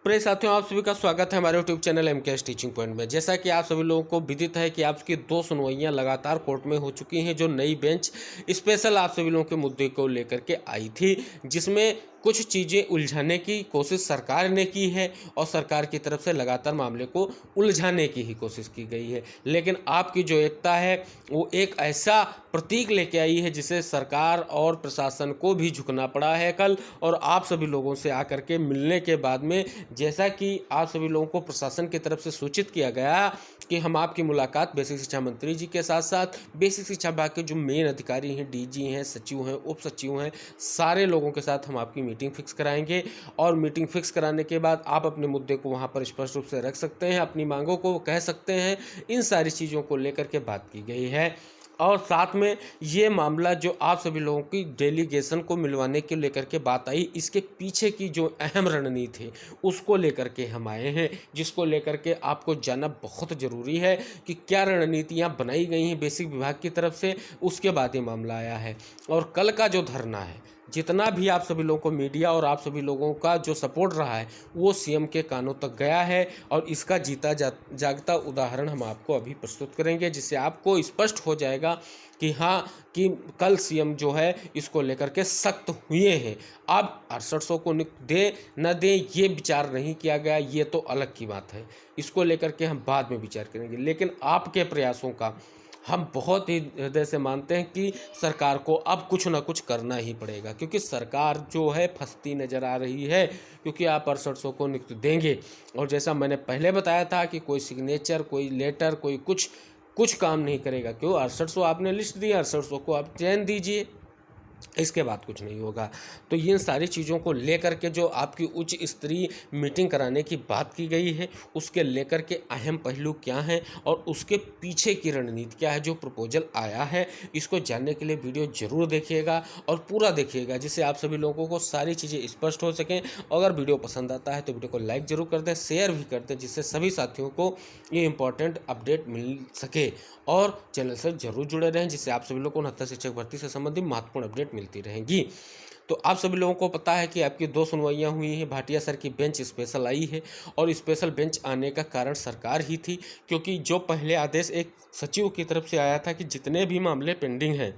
प्रिय साथियों, आप सभी का स्वागत है हमारे YouTube channel MKS teaching point में। जैसा कि आप सभी लोगों को विदित है कि आपकी 2 सुनवाइयां लगातार कोर्ट में हो चुकी हैं, जो नई बेंच स्पेशल आप सभी लोगों के मुद्दे को लेकर के आई थी, जिसमें कुछ चीज़ें उलझाने की कोशिश सरकार ने की है और सरकार की तरफ से लगातार मामले को उलझाने की ही कोशिश की गई है। लेकिन आपकी जो एकता है वो एक ऐसा प्रतीक लेके आई है जिसे सरकार और प्रशासन को भी झुकना पड़ा है कल। और आप सभी लोगों से आकर के मिलने के बाद में, जैसा कि आप सभी लोगों को प्रशासन की तरफ से सूचित किया गया कि हम आपकी मुलाकात बेसिक शिक्षा मंत्री जी के साथ साथ बेसिक शिक्षा विभाग के जो मेन अधिकारी हैं, डीजी हैं, सचिव हैं, उप सचिव हैं, सारे लोगों के साथ हम आपकी मीटिंग फिक्स कराएंगे। और मीटिंग फिक्स कराने के बाद आप अपने मुद्दे को वहां पर स्पष्ट रूप से रख सकते हैं, अपनी मांगों को कह सकते हैं। इन सारी चीज़ों को लेकर के बात की गई है। और साथ में ये मामला जो आप सभी लोगों की डेलीगेशन को मिलवाने के लेकर के बात आई, इसके पीछे की जो अहम रणनीति है उसको लेकर के हम आए हैं, जिसको लेकर के आपको जानना बहुत ज़रूरी है कि क्या रणनीतियाँ बनाई गई हैं बेसिक विभाग की तरफ से। उसके बाद ये मामला आया है। और कल का जो धरना है, जितना भी आप सभी लोगों को मीडिया और आप सभी लोगों का जो सपोर्ट रहा है, वो सीएम के कानों तक गया है। और इसका जीता जागता उदाहरण हम आपको अभी प्रस्तुत करेंगे, जिससे आपको स्पष्ट हो जाएगा कि हाँ, कि कल सीएम जो है इसको लेकर के सख्त हुए हैं। अब 6800 को दे न दे ये विचार नहीं किया गया, ये तो अलग की बात है। इसको लेकर के हम बाद में विचार करेंगे। लेकिन आपके प्रयासों का हम बहुत ही हृदय से मानते हैं कि सरकार को अब कुछ ना कुछ करना ही पड़ेगा, क्योंकि सरकार जो है फंसती नज़र आ रही है। क्योंकि आप 6800 को नियुक्त देंगे और जैसा मैंने पहले बताया था कि कोई सिग्नेचर, कोई लेटर, कोई कुछ काम नहीं करेगा। क्यों? 6800 आपने लिस्ट दी, 6800 को आप चयन दीजिए, इसके बाद कुछ नहीं होगा। तो इन सारी चीज़ों को लेकर के जो आपकी उच्च स्तरीय मीटिंग कराने की बात की गई है, उसके लेकर के अहम पहलू क्या हैं और उसके पीछे की रणनीति क्या है, जो प्रपोजल आया है, इसको जानने के लिए वीडियो जरूर देखिएगा और पूरा देखिएगा, जिससे आप सभी लोगों को सारी चीज़ें स्पष्ट हो सकें। अगर वीडियो पसंद आता है तो वीडियो को लाइक जरूर कर दें, शेयर भी कर दें, जिससे सभी साथियों को ये इंपॉर्टेंट अपडेट मिल सके। और चैनल से जरूर जुड़े रहें, जिससे आप सभी लोगों को 69 शिक्षक भर्ती से संबंधित महत्वपूर्ण अपडेट मिलती रहेंगी। तो आप सभी लोगों को पता है कि आपकी 2 सुनवाइयां हुई हैं। भाटिया सर की बेंच स्पेशल आई है और स्पेशल बेंच आने का कारण सरकार ही थी, क्योंकि जो पहले आदेश एक सचिव की तरफ से आया था कि जितने भी मामले पेंडिंग हैं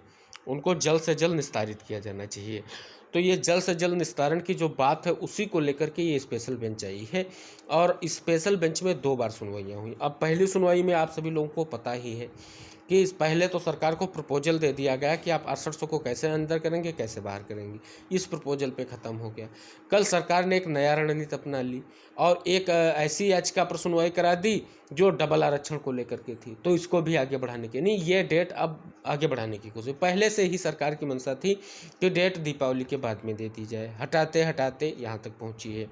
उनको जल्द से जल्द निस्तारित किया जाना चाहिए। तो ये जल्द से जल्द निस्तारण की जो बात है, उसी को लेकर के ये स्पेशल बेंच आई है। और स्पेशल बेंच में 2 बार सुनवाइयाँ हुई। अब पहली सुनवाई में आप सभी लोगों को पता ही है कि पहले तो सरकार को प्रपोजल दे दिया गया कि आप 6800 को कैसे अंदर करेंगे, कैसे बाहर करेंगे। इस प्रपोजल पे ख़त्म हो गया। कल सरकार ने एक नया रणनीति अपना ली और एक ऐसी याचिका पर सुनवाई करा दी जो डबल आरक्षण को लेकर के थी। तो इसको भी आगे बढ़ाने की नहीं, ये डेट अब आगे बढ़ाने की कोशिश। पहले से ही सरकार की मंशा थी कि डेट दीपावली के बाद में दे दी जाए, हटाते हटाते यहाँ तक पहुँची है।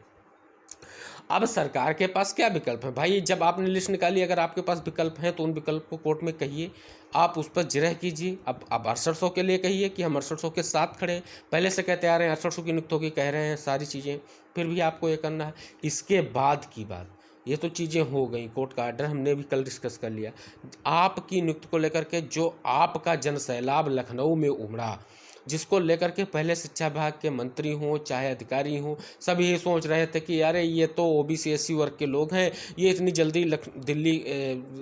अब सरकार के पास क्या विकल्प है भाई? जब आपने लिस्ट निकाली, अगर आपके पास विकल्प हैं तो उन विकल्प को कोर्ट में कहिए, आप उस पर जिरह कीजिए। अब 6800 के लिए कहिए कि हम 6800 के साथ खड़े हैं। पहले से कहते आ रहे हैं 6800 की नियुक्त होगी, कह रहे हैं सारी चीज़ें, फिर भी आपको ये करना है। इसके बाद की बात, ये तो चीज़ें हो गई, कोर्ट का आर्डर हमने भी कल डिस्कस कर लिया। आपकी नियुक्ति को लेकर के जो आपका जन सैलाब लखनऊ में उमड़ा, जिसको लेकर के पहले शिक्षा विभाग के मंत्री हों चाहे अधिकारी हों, सभी ये सोच रहे थे कि यार ये तो ओबीसी एससी वर्ग के लोग हैं, ये इतनी जल्दी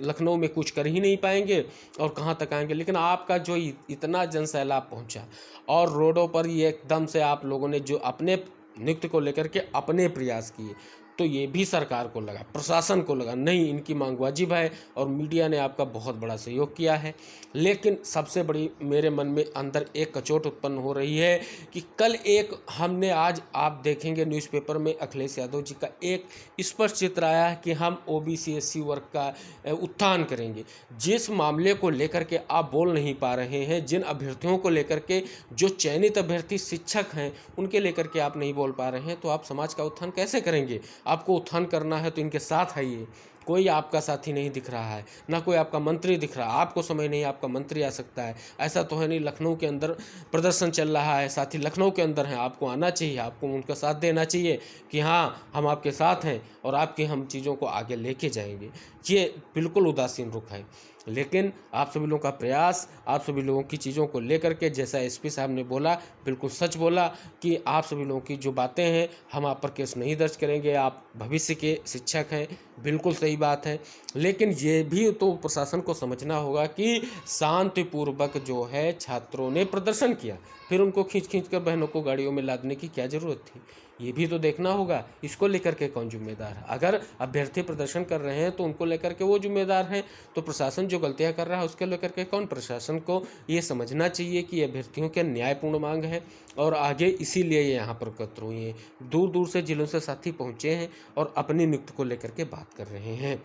लखनऊ में कुछ कर ही नहीं पाएंगे और कहाँ तक आएंगे। लेकिन आपका जो इतना जन सैलाब पहुँचा और रोडों पर ये एकदम से आप लोगों ने जो अपने नियुक्ति को लेकर के अपने प्रयास किए, तो ये भी सरकार को लगा, प्रशासन को लगा नहीं, इनकी मांग वाजिब है। और मीडिया ने आपका बहुत बड़ा सहयोग किया है। लेकिन सबसे बड़ी मेरे मन में अंदर एक कचोट उत्पन्न हो रही है कि कल एक हमने, आज आप देखेंगे न्यूज़पेपर में अखिलेश यादव जी का एक स्पष्ट चित्र आया है कि हम ओबीसी एससी वर्ग का उत्थान करेंगे। जिस मामले को लेकर के आप बोल नहीं पा रहे हैं, जिन अभ्यर्थियों को लेकर के, जो चयनित अभ्यर्थी शिक्षक हैं उनके लेकर के आप नहीं बोल पा रहे हैं, तो आप समाज का उत्थान कैसे करेंगे? आपको उत्थान करना है तो इनके साथ आइए कोई आपका साथी नहीं दिख रहा है, ना कोई आपका मंत्री दिख रहा है। आपको समय नहीं, आपका मंत्री आ सकता है, ऐसा तो है नहीं। लखनऊ के अंदर प्रदर्शन चल रहा है, साथी लखनऊ के अंदर हैं, आपको आना चाहिए, आपको उनका साथ देना चाहिए कि हाँ हम आपके साथ हैं और आपकी हम चीज़ों को आगे लेके जाएंगे। ये बिल्कुल उदासीन रुख है। लेकिन आप सभी लोगों का प्रयास, आप सभी लोगों की चीज़ों को लेकर के, जैसा एसपी साहब ने बोला, बिल्कुल सच बोला कि आप सभी लोगों की जो बातें हैं हम आप पर केस नहीं दर्ज करेंगे, आप भविष्य के शिक्षक हैं, बिल्कुल सही बात है। लेकिन ये भी तो प्रशासन को समझना होगा कि शांतिपूर्वक जो है छात्रों ने प्रदर्शन किया, फिर उनको खींच खींच कर बहनों को गाड़ियों में लादने की क्या ज़रूरत थी, ये भी तो देखना होगा। इसको लेकर के कौन जिम्मेदार है? अगर अभ्यर्थी प्रदर्शन कर रहे हैं तो उनको लेकर के वो जिम्मेदार हैं, तो प्रशासन जो गलतियां कर रहा है उसके लेकर के कौन? प्रशासन को ये समझना चाहिए कि अभ्यर्थियों के न्यायपूर्ण मांग है और आगे इसीलिए ये यहाँ पर एकत्र हुई हैं। दूर दूर से जिलों से साथी पहुँचे हैं और अपनी नियुक्ति को लेकर के बात कर रहे हैं।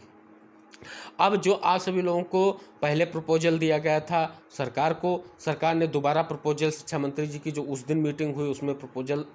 अब जो आप सभी लोगों को पहले प्रपोजल दिया गया था सरकार को, सरकार ने दोबारा प्रपोजल शिक्षा मंत्री जी की जो उस दिन मीटिंग हुई उसमें प्रपोजल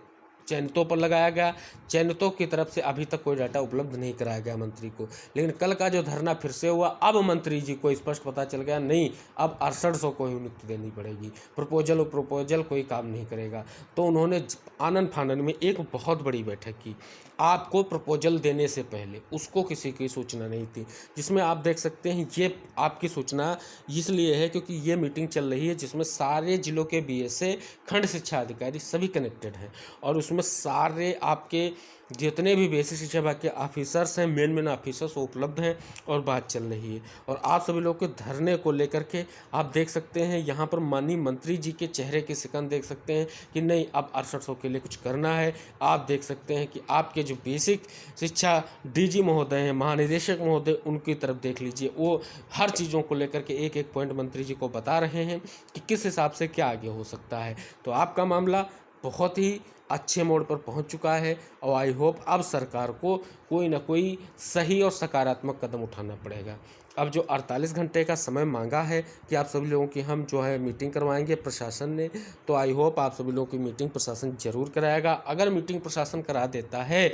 चयनितों पर लगाया गया। चयनितों की तरफ से अभी तक कोई डाटा उपलब्ध नहीं कराया गया मंत्री को। लेकिन कल का जो धरना फिर से हुआ, अब मंत्री जी को स्पष्ट पता चल गया नहीं, अब 6800 को ही नियुक्ति देनी पड़ेगी, प्रपोजल कोई काम नहीं करेगा। तो उन्होंने आनन फानन में एक बहुत बड़ी बैठक की। आपको प्रपोजल देने से पहले उसको किसी की सूचना नहीं थी, जिसमें आप देख सकते हैं ये आपकी सूचना इसलिए है क्योंकि ये मीटिंग चल रही है जिसमें सारे जिलों के बीएसए खंड शिक्षा अधिकारी सभी कनेक्टेड हैं और उसमें सारे आपके जितने भी बेसिक शिक्षा विभाग के ऑफिसर्स हैं, मेन ऑफिसर्स वो उपलब्ध हैं और बात चल रही है। और आप सभी लोग के धरने को लेकर के आप देख सकते हैं यहाँ पर माननीय मंत्री जी के चेहरे की सिकन देख सकते हैं कि नहीं अब 6800 के लिए कुछ करना है। आप देख सकते हैं कि आपके जो बेसिक शिक्षा डीजी महोदय हैं, महानिदेशक महोदय, उनकी तरफ देख लीजिए, वो हर चीज़ों को लेकर के एक एक पॉइंट मंत्री जी को बता रहे हैं कि किस हिसाब से क्या आगे हो सकता है। तो आपका मामला बहुत ही अच्छे मोड़ पर पहुंच चुका है और आई होप अब सरकार को कोई ना कोई सही और सकारात्मक कदम उठाना पड़ेगा। अब जो 48 घंटे का समय मांगा है कि आप सभी लोगों की हम जो है मीटिंग करवाएंगे प्रशासन ने, तो आई होप आप सभी लोगों की मीटिंग प्रशासन जरूर कराएगा। अगर मीटिंग प्रशासन करा देता है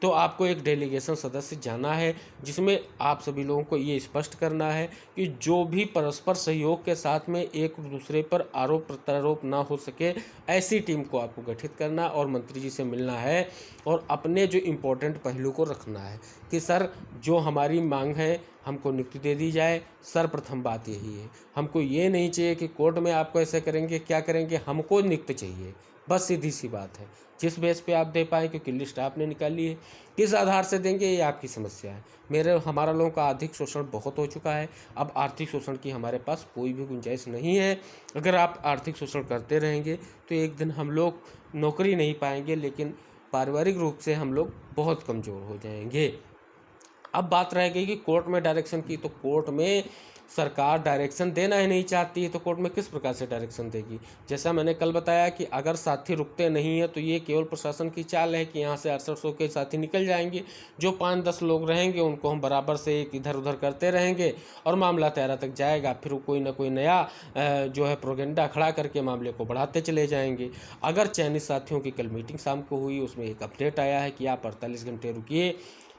तो आपको एक डेलीगेशन सदस्य जाना है जिसमें आप सभी लोगों को ये स्पष्ट करना है कि जो भी परस्पर सहयोग के साथ में एक दूसरे पर आरोप प्रत्यारोप ना हो सके, ऐसी टीम को आपको गठित करना और मंत्री जी से मिलना है और अपने जो इम्पोर्टेंट पहलू को रखना है कि सर जो हमारी मांग है हमको नियुक्ति दे दी जाए। सर्वप्रथम बात यही है, हमको ये नहीं चाहिए कि कोर्ट में आपको ऐसे करेंगे क्या करेंगे, हमको नियुक्ति चाहिए, बस सीधी सी बात है। जिस बेस पे आप दे पाएँ, क्योंकि लिस्ट आपने निकाली है, किस आधार से देंगे ये आपकी समस्या है। हमारा लोगों का आर्थिक शोषण बहुत हो चुका है, अब आर्थिक शोषण की हमारे पास कोई भी गुंजाइश नहीं है। अगर आप आर्थिक शोषण करते रहेंगे तो एक दिन हम लोग नौकरी नहीं पाएंगे, लेकिन पारिवारिक रूप से हम लोग बहुत कमज़ोर हो जाएंगे। अब बात रह गई कि कोर्ट में डायरेक्शन की, तो कोर्ट में सरकार डायरेक्शन देना ही नहीं चाहती है तो कोर्ट में किस प्रकार से डायरेक्शन देगी। जैसा मैंने कल बताया कि अगर साथी रुकते नहीं हैं तो ये केवल प्रशासन की चाल है कि यहाँ से 6800 के साथी निकल जाएंगे, जो 5-10 लोग रहेंगे उनको हम बराबर से एक इधर उधर करते रहेंगे और मामला तैयारा तक जाएगा। फिर कोई ना कोई नया जो है प्रोपेगेंडा खड़ा करके मामले को बढ़ाते चले जाएंगे। अगर चयनित साथियों की कल मीटिंग शाम को हुई, उसमें एक अपडेट आया है कि आप 48 घंटे रुकिए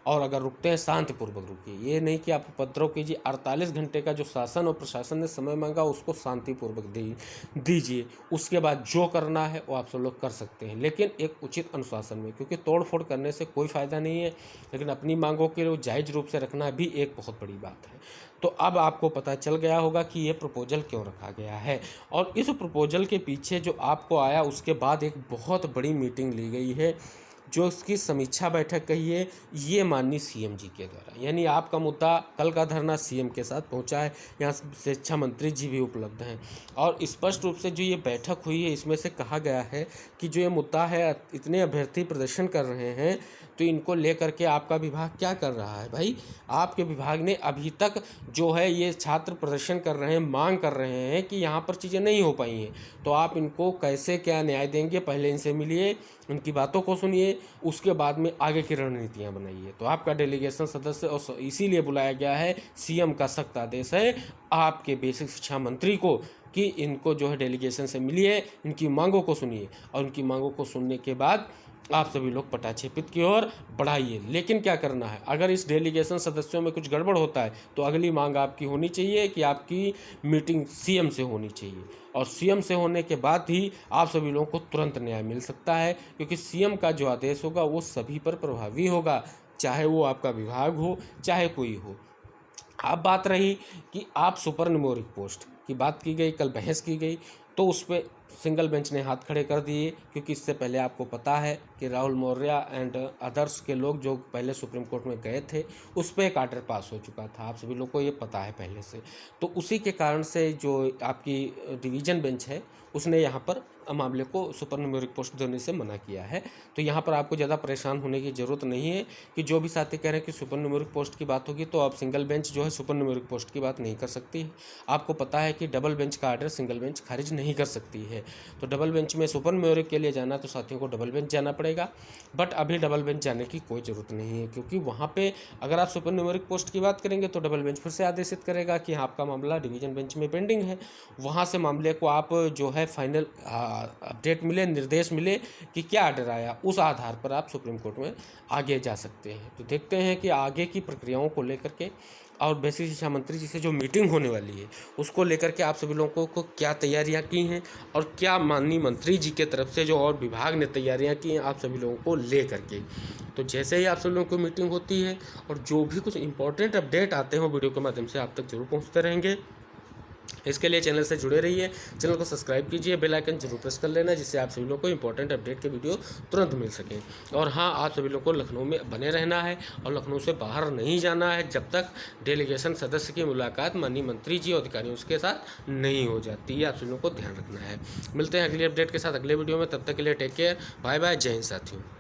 और अगर रुकते हैं शांतिपूर्वक रुकिए, ये नहीं कि आप उपद्रव कीजिए। 48 घंटे का जो शासन और प्रशासन ने समय मांगा उसको शांतिपूर्वक दीजिए, उसके बाद जो करना है वो आप सब लोग कर सकते हैं, लेकिन एक उचित अनुशासन में, क्योंकि तोड़ फोड़ करने से कोई फ़ायदा नहीं है। लेकिन अपनी मांगों के लिए जायज़ रूप से रखना भी एक बहुत बड़ी बात है। तो अब आपको पता चल गया होगा कि ये प्रपोजल क्यों रखा गया है, और इस प्रपोजल के पीछे जो आपको आया उसके बाद एक बहुत बड़ी मीटिंग ली गई है, जो इसकी समीक्षा बैठक कही है ये माननीय सीएम जी के द्वारा। यानी आपका मुद्दा कल का धरना सीएम के साथ पहुंचा है, यहाँ शिक्षा मंत्री जी भी उपलब्ध हैं और स्पष्ट रूप से जो ये बैठक हुई है इसमें से कहा गया है कि जो ये मुद्दा है, इतने अभ्यर्थी प्रदर्शन कर रहे हैं तो इनको लेकर के आपका विभाग क्या कर रहा है। भाई आपके विभाग ने अभी तक जो है ये छात्र प्रदर्शन कर रहे हैं, मांग कर रहे हैं कि यहाँ पर चीज़ें नहीं हो पाई हैं, तो आप इनको कैसे क्या न्याय देंगे, पहले इनसे मिलिए, उनकी बातों को सुनिए, उसके बाद में आगे की रणनीतियाँ बनाइए। तो आपका डेलीगेशन सदस्य और इसीलिए बुलाया गया है, सीएम का सख्त आदेश है आपके बेसिक शिक्षा मंत्री को कि इनको जो है डेलीगेशन से मिलिए, इनकी मांगों को सुनिए और उनकी मांगों को सुनने के बाद आप सभी लोग पटाक्षेपित की ओर बढ़ाइए। लेकिन क्या करना है, अगर इस डेलीगेशन सदस्यों में कुछ गड़बड़ होता है तो अगली मांग आपकी होनी चाहिए कि आपकी मीटिंग सीएम से होनी चाहिए, और सीएम से होने के बाद ही आप सभी लोगों को तुरंत न्याय मिल सकता है, क्योंकि सीएम का जो आदेश होगा वो सभी पर प्रभावी होगा, चाहे वो आपका विभाग हो चाहे कोई हो। अब बात रही कि आप सुपर न्यूमेरिक पोस्ट की बात की गई, कल बहस की गई, तो उस पर सिंगल बेंच ने हाथ खड़े कर दिए, क्योंकि इससे पहले आपको पता है कि राहुल मौर्य एंड अदर्स के लोग जो पहले सुप्रीम कोर्ट में गए थे उस पर एक आर्डर पास हो चुका था, आप सभी लोग को ये पता है पहले से। तो उसी के कारण से जो आपकी डिवीज़न बेंच है उसने यहाँ पर मामले को सुपर न्यूमेरिक पोस्ट देने से मना किया है। तो यहाँ पर आपको ज़्यादा परेशान होने की ज़रूरत नहीं है कि जो भी साथी कह रहे हैं कि सुपर न्यूमेरिक पोस्ट की बात होगी तो अब सिंगल बेंच जो है सुपर न्यूमेरिक पोस्ट की बात नहीं कर सकती है। आपको पता है कि डबल बेंच का आर्डर सिंगल बेंच खारिज नहीं कर सकती है। तो डबल बेंच में सुपर न्यूमेरिक के लिए जाना तो साथियों को डबल बेंच जाना पड़ेगा, बट अभी डबल बेंच जाने की कोई ज़रूरत नहीं है, क्योंकि वहाँ पर अगर आप सुपर न्यूमेरिक पोस्ट की बात करेंगे तो डबल बेंच फिर से आदेशित करेगा कि आपका मामला डिवीज़न बेंच में पेंडिंग है। वहाँ से मामले को आप जो है फाइनल अपडेट मिले, निर्देश मिले कि क्या आर्डर आया, उस आधार पर आप सुप्रीम कोर्ट में आगे जा सकते हैं। तो देखते हैं कि आगे की प्रक्रियाओं को लेकर के और बेसिक शिक्षा मंत्री जी से जो मीटिंग होने वाली है उसको लेकर के आप सभी लोगों को क्या तैयारियां की हैं और क्या माननीय मंत्री जी के तरफ से जो और विभाग ने तैयारियां की हैं आप सभी लोगों को ले करके। तो जैसे ही आप सभी लोगों को मीटिंग होती है और जो भी कुछ इंपॉर्टेंट अपडेट आते हैं वीडियो के माध्यम से आप तक जरूर पहुँचते रहेंगे। इसके लिए चैनल से जुड़े रहिए, चैनल को सब्सक्राइब कीजिए, बेल आइकन जरूर प्रेस कर लेना, जिससे आप सभी लोगों को इंपॉर्टेंट अपडेट के वीडियो तुरंत मिल सकें। और हाँ, आप सभी लोगों को लखनऊ में बने रहना है और लखनऊ से बाहर नहीं जाना है जब तक डेलीगेशन सदस्य की मुलाकात माननीय मंत्री जी और अधिकारियों के साथ नहीं हो जाती है। आप सभी लोगों को ध्यान रखना है। मिलते हैं अगली अपडेट के साथ अगले वीडियो में, तब तक के लिए टेक केयर, बाय बाय, जय हिंद साथियों।